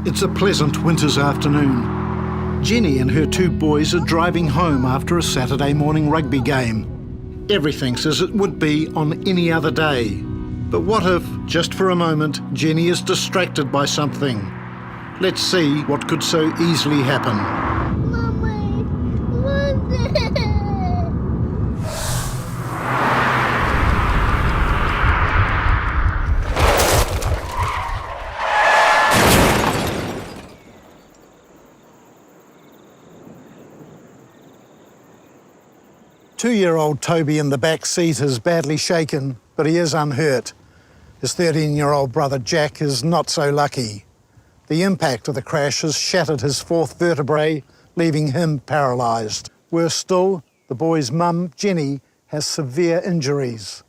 It's a pleasant winter's afternoon. Jenny and her two boys are driving home after a Saturday morning rugby game. Everything's as it would be on any other day. But what if, just for a moment, Jenny is distracted by something? Let's see what could so easily happen. Mommy, what's it? 2-year-old Toby in the back seat is badly shaken, but he is unhurt. His 13-year-old brother Jack is not so lucky. The impact of the crash has shattered his fourth vertebrae, leaving him paralysed. Worse still, the boy's mum, Jenny, has severe injuries.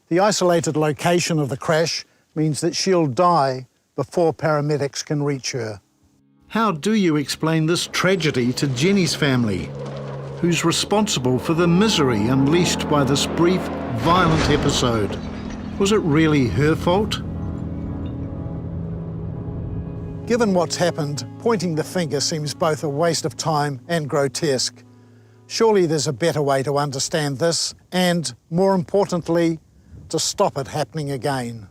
The isolated location of the crash means that she'll die before paramedics can reach her. How do you explain this tragedy to Jenny's family? Who's responsible for the misery unleashed by this brief, violent episode? Was it really her fault? Given what's happened, pointing the finger seems both a waste of time and grotesque. Surely there's a better way to understand this and, more importantly, to stop it happening again.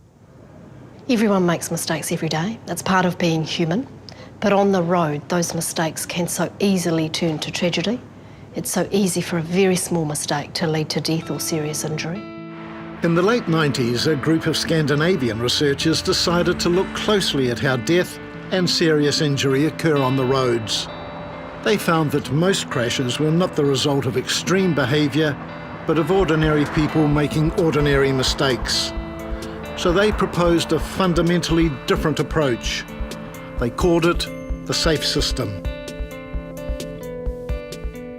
Everyone makes mistakes every day. That's part of being human. But on the road, those mistakes can so easily turn to tragedy. It's so easy for a very small mistake to lead to death or serious injury. In the late 90s, a group of Scandinavian researchers decided to look closely at how death and serious injury occur on the roads. They found that most crashes were not the result of extreme behaviour, but of ordinary people making ordinary mistakes. So they proposed a fundamentally different approach. They called it the SAFE system.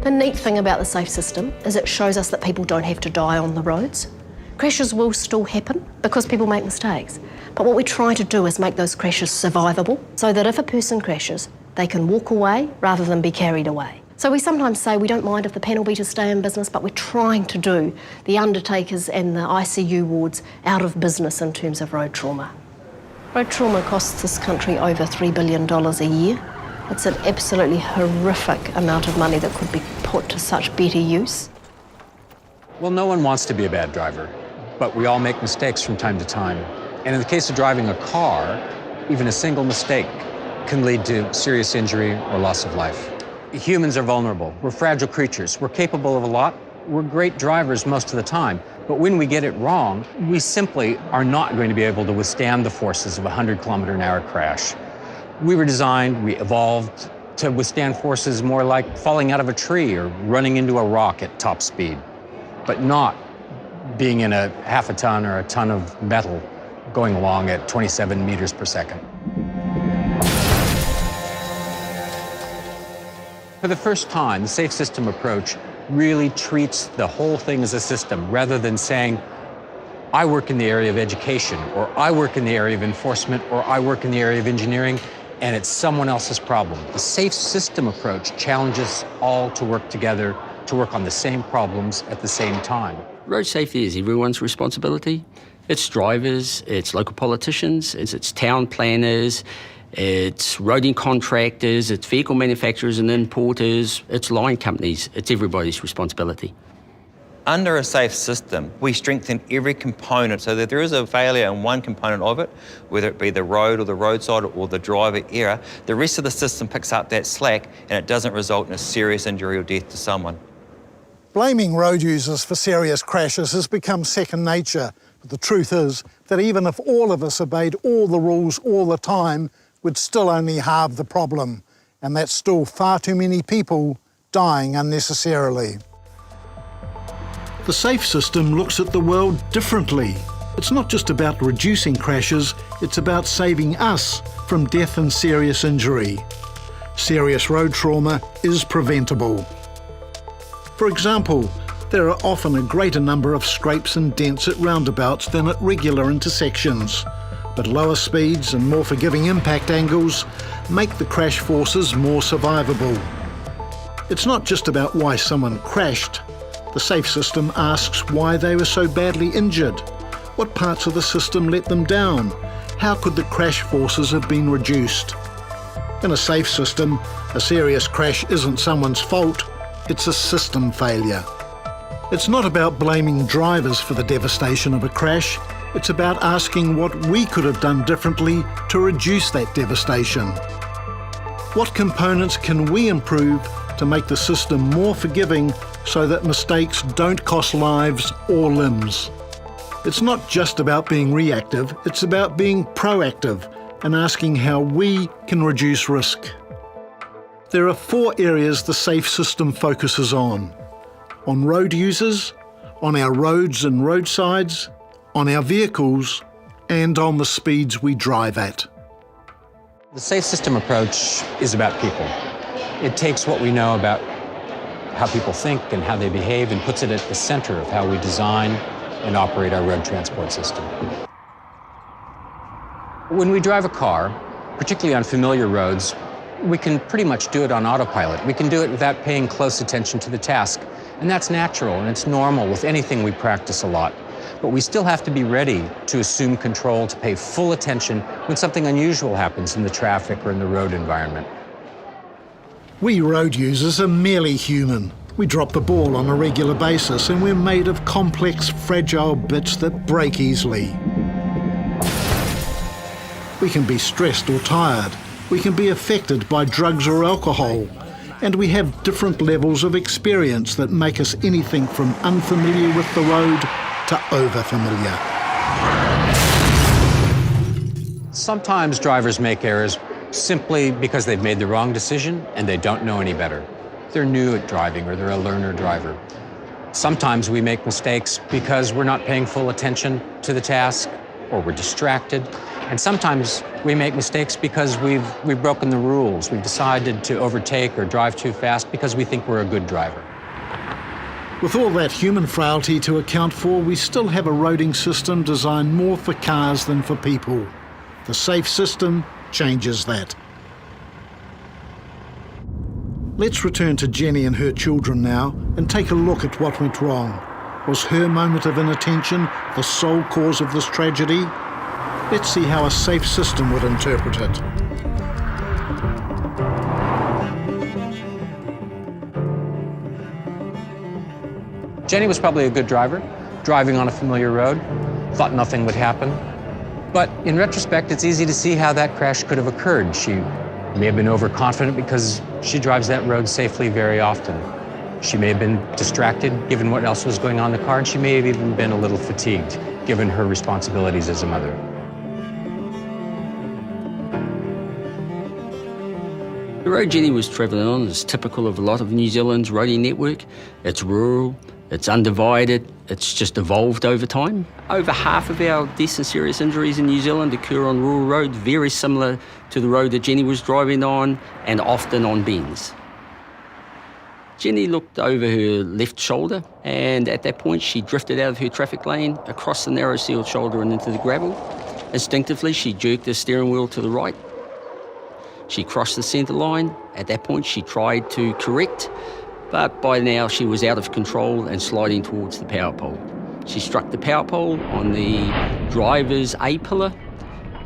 The neat thing about the SAFE system is it shows us that people don't have to die on the roads. Crashes will still happen because people make mistakes. But what we try to do is make those crashes survivable so that if a person crashes, they can walk away rather than be carried away. So we sometimes say we don't mind if the panel beaters stay in business, but we're trying to do the undertakers and the ICU wards out of business in terms of road trauma. Road trauma costs this country over $3 billion a year. It's an absolutely horrific amount of money that could be put to such better use. Well, no one wants to be a bad driver, but we all make mistakes from time to time. And in the case of driving a car, even a single mistake can lead to serious injury or loss of life. Humans are vulnerable. We're fragile creatures. We're capable of a lot. We're great drivers most of the time. But when we get it wrong, we simply are not going to be able to withstand the forces of a 100-kilometer-an-hour crash. We were designed, we evolved to withstand forces more like falling out of a tree or running into a rock at top speed, but not being in a half a ton or a ton of metal going along at 27 meters per second. For the first time, the SAFE system approach really treats the whole thing as a system rather than saying, I work in the area of education, or I work in the area of enforcement, or I work in the area of engineering, and it's someone else's problem. The SAFE system approach challenges all to work together, to work on the same problems at the same time. Road safety is everyone's responsibility. It's drivers, it's local politicians, it's town planners, it's roading contractors, it's vehicle manufacturers and importers, it's line companies. It's everybody's responsibility. Under a SAFE system, we strengthen every component so that there is a failure in one component of it, whether it be the road or the roadside or the driver error, the rest of the system picks up that slack and it doesn't result in a serious injury or death to someone. Blaming road users for serious crashes has become second nature, but the truth is that even if all of us obeyed all the rules all the time, we'd still only halve the problem, and that's still far too many people dying unnecessarily. The SAFE system looks at the world differently. It's not just about reducing crashes, it's about saving us from death and serious injury. Serious road trauma is preventable. For example, there are often a greater number of scrapes and dents at roundabouts than at regular intersections, but lower speeds and more forgiving impact angles make the crash forces more survivable. It's not just about why someone crashed. The SAFE system asks why they were so badly injured. What parts of the system let them down? How could the crash forces have been reduced? In a safe system, a serious crash isn't someone's fault, it's a system failure. It's not about blaming drivers for the devastation of a crash, it's about asking what we could have done differently to reduce that devastation. What components can we improve to make the system more forgiving so that mistakes don't cost lives or limbs? It's not just about being reactive, it's about being proactive and asking how we can reduce risk. There are 4 areas the safe system focuses on road users, on our roads and roadsides, on our vehicles, and on the speeds we drive at. The safe system approach is about people. It takes what we know about how people think and how they behave and puts it at the center of how we design and operate our road transport system. When we drive a car, particularly on familiar roads, we can pretty much do it on autopilot. We can do it without paying close attention to the task. And that's natural and it's normal with anything we practice a lot. But we still have to be ready to assume control, to pay full attention when something unusual happens in the traffic or in the road environment. We road users are merely human. We drop the ball on a regular basis and we're made of complex, fragile bits that break easily. We can be stressed or tired. We can be affected by drugs or alcohol. And we have different levels of experience that make us anything from unfamiliar with the road to over-familiar. Sometimes drivers make errors simply because they've made the wrong decision and they don't know any better. They're new at driving or they're a learner driver. Sometimes we make mistakes because we're not paying full attention to the task or we're distracted. And sometimes we make mistakes because we've broken the rules. We've decided to overtake or drive too fast because we think we're a good driver. With all that human frailty to account for, we still have a roading system designed more for cars than for people. The safe system changes that. Let's return to Jenny and her children now and take a look at what went wrong. Was her moment of inattention the sole cause of this tragedy? Let's see how a safe system would interpret it. Jenny was probably a good driver, driving on a familiar road, thought nothing would happen. But in retrospect, it's easy to see how that crash could have occurred. She may have been overconfident because she drives that road safely very often. She may have been distracted given what else was going on in the car, and she may have even been a little fatigued given her responsibilities as a mother. The road Jenny was travelling on is typical of a lot of New Zealand's roading network. It's rural, it's undivided, it's just evolved over time. Over half of our deaths and serious injuries in New Zealand occur on rural roads, very similar to the road that Jenny was driving on, and often on bends. Jenny looked over her left shoulder, and at that point she drifted out of her traffic lane, across the narrow sealed shoulder and into the gravel. Instinctively, she jerked the steering wheel to the right. She crossed the centre line. At that point, she tried to correct, but by now she was out of control and sliding towards the power pole. She struck the power pole on the driver's A-pillar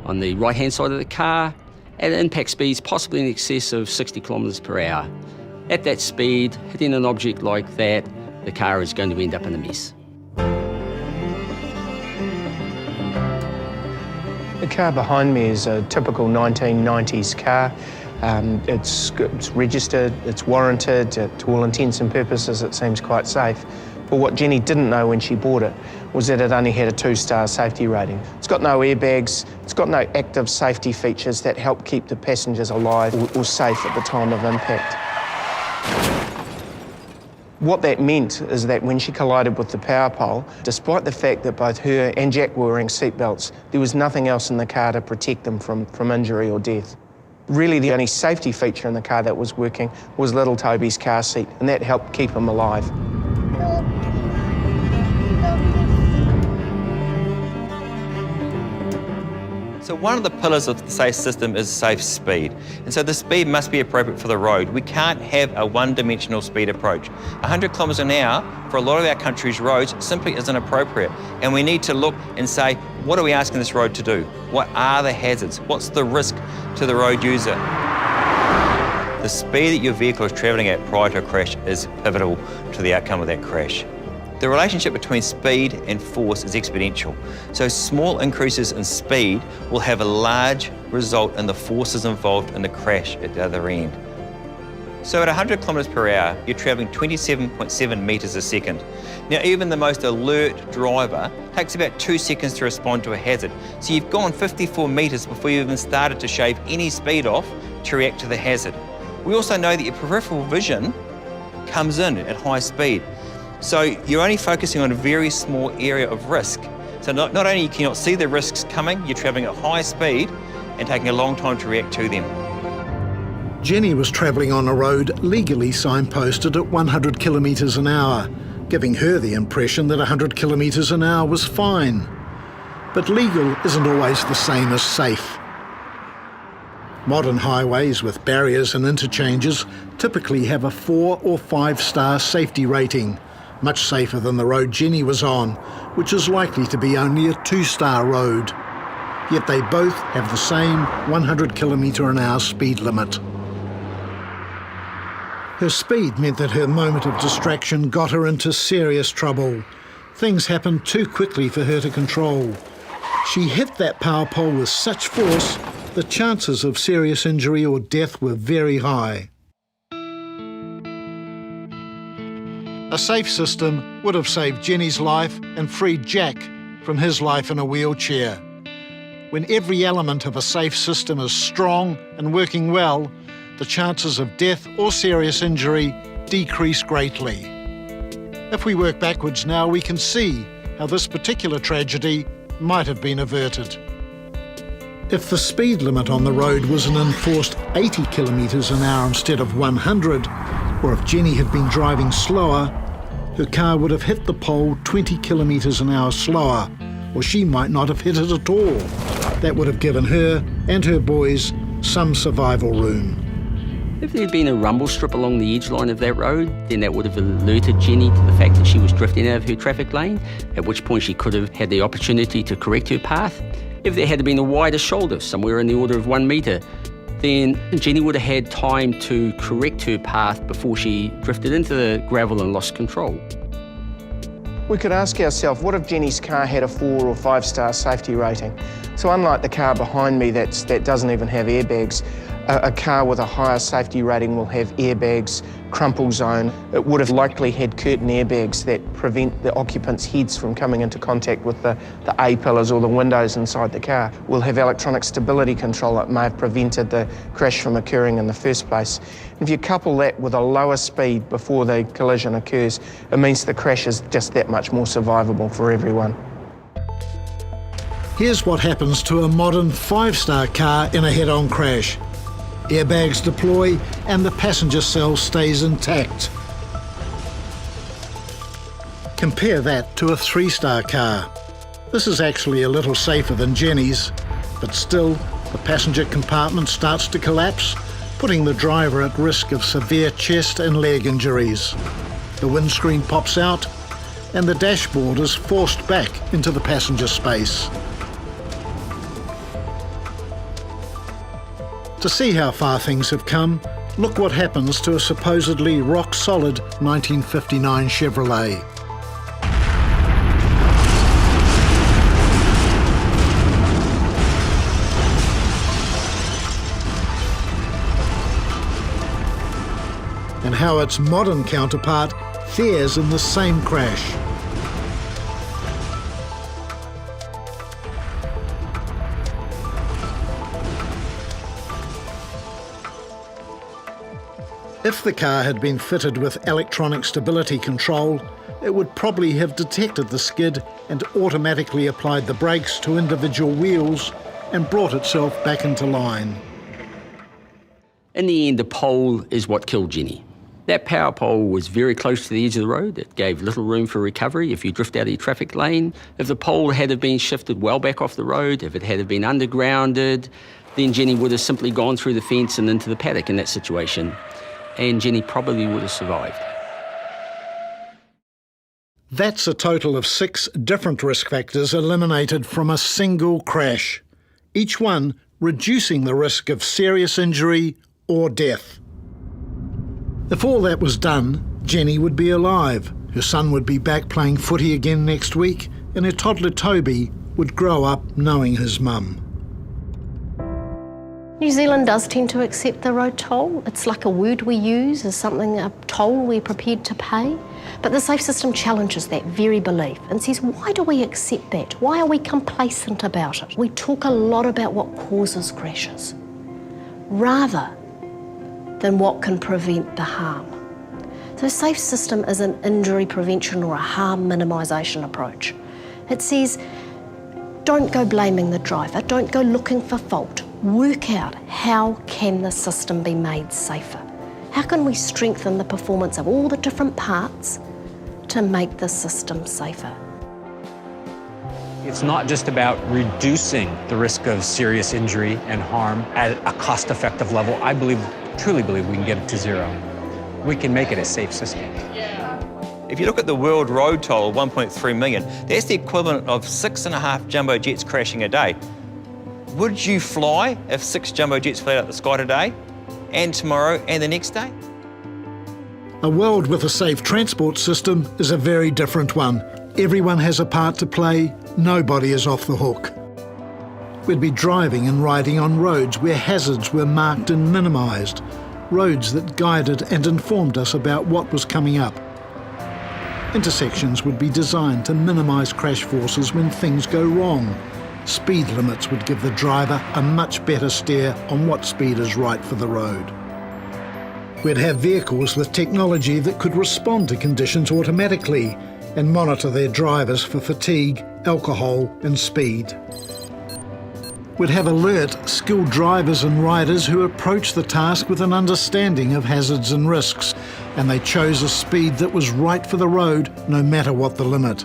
on the right-hand side of the car at impact speeds possibly in excess of 60 kilometres per hour. At that speed, hitting an object like that, the car is going to end up in a mess. The car behind me is a typical 1990s car. It's registered, it's warranted, to all intents and purposes it seems quite safe. But what Jenny didn't know when she bought it was that it only had a 2-star safety rating. It's got no airbags, it's got no active safety features that help keep the passengers alive or safe at the time of impact. What that meant is that when she collided with the power pole, despite the fact that both her and Jack were wearing seatbelts, there was nothing else in the car to protect them from injury or death. Really, the only safety feature in the car that was working was little Toby's car seat, and that helped keep him alive. So one of the pillars of the safe system is safe speed. And so the speed must be appropriate for the road. We can't have a one-dimensional speed approach. 100 kilometres an hour for a lot of our country's roads simply isn't appropriate. And we need to look and say, what are we asking this road to do? What are the hazards? What's the risk to the road user? The speed that your vehicle is travelling at prior to a crash is pivotal to the outcome of that crash. The relationship between speed and force is exponential. So small increases in speed will have a large result in the forces involved in the crash at the other end. So at 100 kilometres per hour, you're travelling 27.7 metres a second. Now, even the most alert driver takes about 2 seconds to respond to a hazard. So you've gone 54 metres before you even started to shave any speed off to react to the hazard. We also know that your peripheral vision comes in at high speed. So you're only focusing on a very small area of risk. So not only can you not see the risks coming, you're travelling at high speed and taking a long time to react to them. Jenny was travelling on a road legally signposted at 100 kilometres an hour, giving her the impression that 100 kilometres an hour was fine. But legal isn't always the same as safe. Modern highways with barriers and interchanges typically have a 4 or 5 star safety rating, much safer than the road Jenny was on, which is likely to be only a 2-star road. Yet they both have the same 100 kilometre an hour speed limit. Her speed meant that her moment of distraction got her into serious trouble. Things happened too quickly for her to control. She hit that power pole with such force, the chances of serious injury or death were very high. A safe system would have saved Jenny's life and freed Jack from his life in a wheelchair. When every element of a safe system is strong and working well, the chances of death or serious injury decrease greatly. If we work backwards now, we can see how this particular tragedy might have been averted. If the speed limit on the road was an enforced 80 kilometres an hour instead of 100, or if Jenny had been driving slower, her car would have hit the pole 20 kilometres an hour slower, or she might not have hit it at all. That would have given her and her boys some survival room. If there had been a rumble strip along the edge line of that road, then that would have alerted Jenny to the fact that she was drifting out of her traffic lane, at which point she could have had the opportunity to correct her path. If there had been a wider shoulder, somewhere in the order of 1 metre, then Jenny would have had time to correct her path before she drifted into the gravel and lost control. We could ask ourselves, what if Jenny's car had a 4 or 5 star safety rating? So unlike the car behind me that doesn't even have airbags, a car with a higher safety rating will have airbags, crumple zone. It would have likely had curtain airbags that prevent the occupants' heads from coming into contact with the A-pillars or the windows inside the car. We'll have electronic stability control that may have prevented the crash from occurring in the first place. If you couple that with a lower speed before the collision occurs, it means the crash is just that much more survivable for everyone. Here's what happens to a modern 5-star car in a head-on crash. Airbags deploy and the passenger cell stays intact. Compare that to a 3-star car. This is actually a little safer than Jenny's, but still the passenger compartment starts to collapse, putting the driver at risk of severe chest and leg injuries. The windscreen pops out and the dashboard is forced back into the passenger space. To see how far things have come, look what happens to a supposedly rock-solid 1959 Chevrolet. And how its modern counterpart fares in the same crash. If the car had been fitted with electronic stability control, it would probably have detected the skid and automatically applied the brakes to individual wheels and brought itself back into line. In the end, the pole is what killed Jenny. That power pole was very close to the edge of the road. It gave little room for recovery if you drift out of your traffic lane. If the pole had been shifted well back off the road, if it had been undergrounded, then Jenny would have simply gone through the fence and into the paddock in that situation. And Jenny probably would have survived. That's a total of 6 different risk factors eliminated from a single crash, each one reducing the risk of serious injury or death. If all that was done, Jenny would be alive, her son would be back playing footy again next week, and her toddler Toby would grow up knowing his mum. New Zealand does tend to accept the road toll. It's like a word we use as something, a toll we're prepared to pay. But the Safe System challenges that very belief and says, why do we accept that? Why are we complacent about it? We talk a lot about what causes crashes, rather than what can prevent the harm. So Safe System is an injury prevention or a harm minimisation approach. It says, don't go blaming the driver, don't go looking for fault. Work out, how can the system be made safer? How can we strengthen the performance of all the different parts to make the system safer? It's not just about reducing the risk of serious injury and harm at a cost-effective level. I truly believe we can get it to zero. We can make it a safe system. If you look at the world road toll of 1.3 million, that's the equivalent of 6.5 jumbo jets crashing a day. Would you fly if 6 jumbo jets flew out the sky today, and tomorrow, and the next day? A world with a safe transport system is a very different one. Everyone has a part to play, nobody is off the hook. We'd be driving and riding on roads where hazards were marked and minimised, roads that guided and informed us about what was coming up. Intersections would be designed to minimise crash forces when things go wrong. Speed limits would give the driver a much better steer on what speed is right for the road. We'd have vehicles with technology that could respond to conditions automatically and monitor their drivers for fatigue, alcohol and speed. We'd have alert, skilled drivers and riders who approach the task with an understanding of hazards and risks, and they chose a speed that was right for the road, no matter what the limit.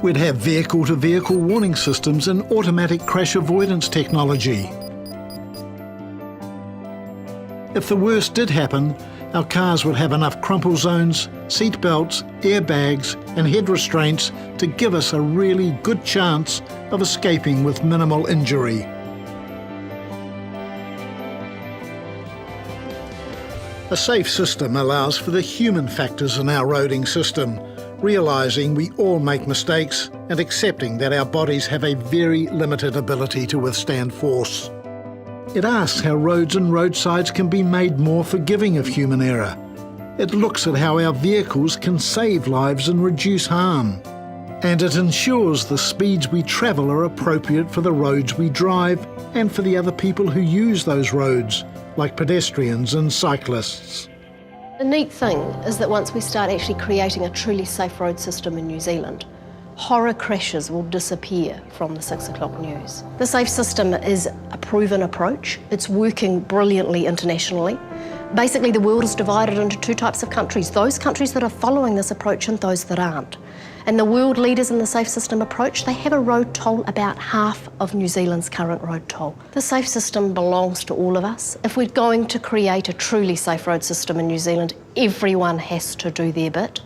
We'd have vehicle-to-vehicle warning systems and automatic crash avoidance technology. If the worst did happen, our cars would have enough crumple zones, seat belts, airbags and head restraints to give us a really good chance of escaping with minimal injury. A safe system allows for the human factors in our roading system, realising we all make mistakes and accepting that our bodies have a very limited ability to withstand force. It asks how roads and roadsides can be made more forgiving of human error. It looks at how our vehicles can save lives and reduce harm. And it ensures the speeds we travel are appropriate for the roads we drive and for the other people who use those roads, like pedestrians and cyclists. The neat thing is that once we start actually creating a truly safe road system in New Zealand, horror crashes will disappear from the 6 o'clock news. The Safe System is a proven approach. It's working brilliantly internationally. Basically, the world is divided into 2 types of countries, those countries that are following this approach and those that aren't. And the world leaders in the Safe System approach, they have a road toll about half of New Zealand's current road toll. The Safe System belongs to all of us. If we're going to create a truly safe road system in New Zealand, everyone has to do their bit.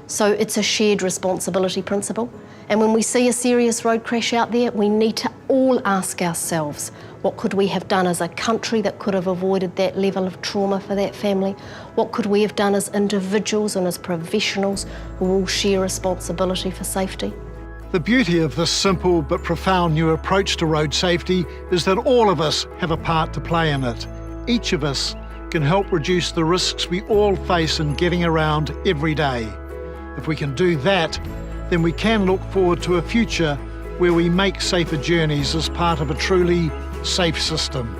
So it's a shared responsibility principle. And when we see a serious road crash out there, we need to all ask ourselves, what could we have done as a country that could have avoided that level of trauma for that family? What could we have done as individuals and as professionals who all share responsibility for safety? The beauty of this simple but profound new approach to road safety is that all of us have a part to play in it. Each of us can help reduce the risks we all face in getting around every day. If we can do that, then we can look forward to a future where we make safer journeys as part of a truly safe system.